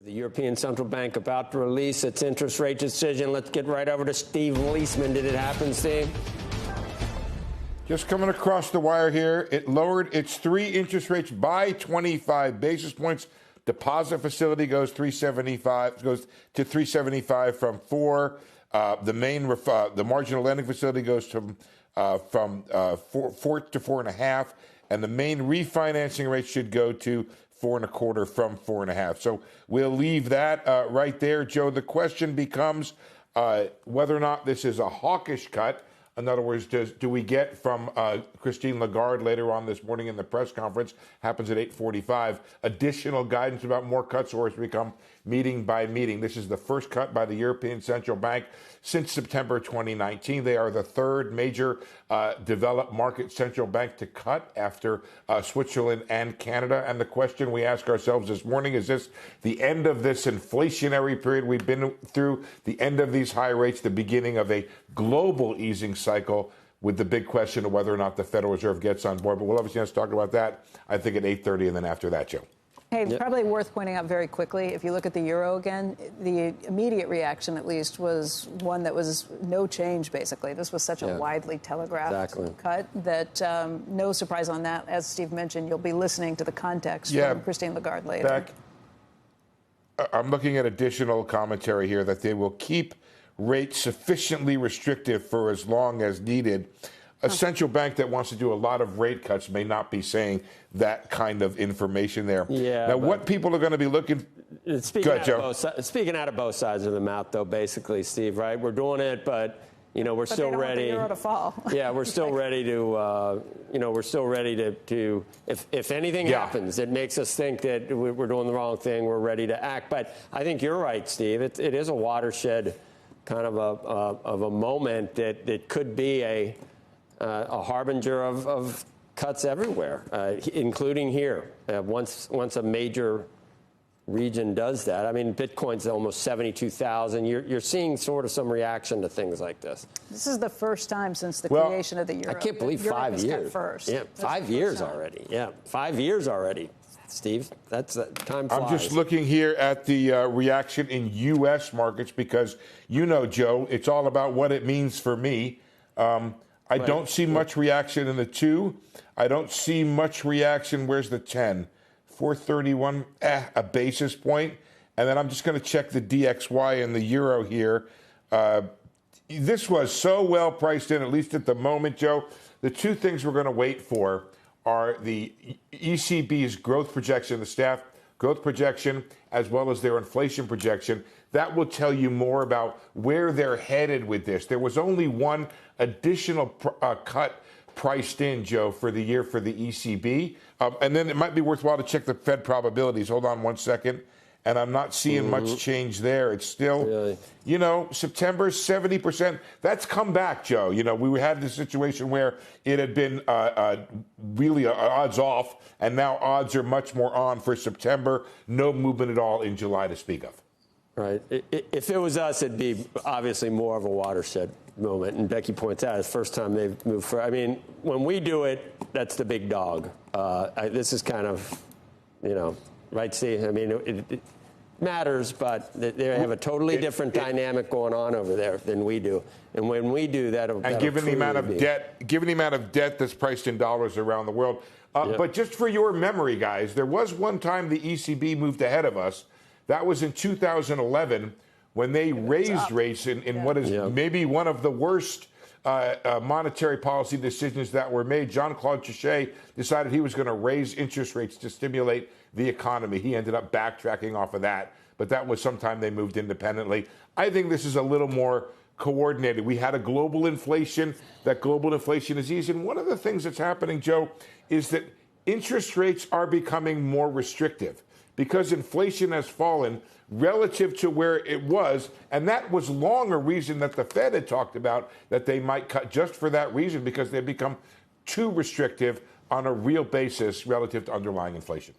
The European Central Bank about to release its interest rate decision. Let's get right over to Steve Liesman. Did it happen, Steve? Just coming across the wire here, it lowered its three interest rates by 25 basis points. Deposit facility goes to 375 from 4. The marginal lending facility goes from 4 to 4.5, and the main refinancing rate should go to 4.25 from 4.5. So we'll leave that right there, Joe. The question becomes whether or not this is a hawkish cut. In other words, do we get from Christine Lagarde later on this morning in the press conference, happens at 8:45, additional guidance about more cuts, or has become meeting by meeting? This is the first cut by the European Central Bank since September 2019. They are the third major developed market central bank to cut after Switzerland and Canada. And the question we ask ourselves this morning, is this the end of this inflationary period we've been through, the end of these high rates, the beginning of a global easing cycle, with the big question of whether or not the Federal Reserve gets on board? But we'll obviously have to talk about that, I think, at 8:30, and then after that, Joe. Hey, probably worth pointing out very quickly, if you look at the euro again, the immediate reaction, at least, was one that was no change, basically. This was such a widely telegraphed cut that no surprise on that. As Steve mentioned, you'll be listening to the context from Christine Lagarde later. I'm looking at additional commentary here that they will keep rates sufficiently restrictive for as long as needed. A central bank that wants to do a lot of rate cuts may not be saying that kind of information there. Yeah. Now, what people are going to be looking... Speaking out of both sides of the mouth, though, basically, Steve, right? We're doing it, but, we're still ready. Want the euro to fall. Yeah, we're still ready to, if anything happens, it makes us think that we're doing the wrong thing, we're ready to act. But I think you're right, Steve. It is a watershed kind of a moment that could be a harbinger of cuts everywhere, including here. Once a major region does that, I mean, Bitcoin's almost 72,000. You're seeing sort of some reaction to things like this. This is the first time since the creation of the euro. I can't believe 5 years. First. Yeah, 5 years already. Yeah, 5 years already. Steve, that's time flies. I'm just looking here at the reaction in U.S. markets because, Joe, it's all about what it means for me. I don't see much reaction in the 2. I don't see much reaction. Where's the 10? 431, a basis point. And then I'm just going to check the DXY and the euro here. This was so well priced in, at least at the moment, Joe. The two things we're going to wait for are the ECB's growth projection, the staff growth projection, as well as their inflation projection. That will tell you more about where they're headed with this. There was only one additional cut priced in, Joe, for the year for the ECB. And then it might be worthwhile to check the Fed probabilities. Hold on one second. And I'm not seeing much change there. It's still, September, 70%. That's come back, Joe. We had this situation where it had been really odds off, and now odds are much more on for September. No movement at all in July to speak of. Right. If it was us, it'd be obviously more of a watershed moment. And Becky points out it's the first time they've moved for. I mean, when we do it, that's the big dog. This is kind of, right, Steve? I mean, it matters, but they have a totally different dynamic going on over there than we do. And when we do that, and given the amount of debt that's priced in dollars around the world. But just for your memory, guys, there was one time the ECB moved ahead of us. That was in 2011 when they raised rates in what is maybe one of the worst monetary policy decisions that were made. Jean-Claude Trichet decided he was going to raise interest rates to stimulate the economy. He ended up backtracking off of that, but that was sometime they moved independently. I think this is a little more coordinated. We had a global inflation. That global inflation is easing. One of the things that's happening, Joe, is that interest rates are becoming more restrictive because inflation has fallen relative to where it was. And that was long a reason that the Fed had talked about that they might cut just for that reason, because they've become too restrictive on a real basis relative to underlying inflation.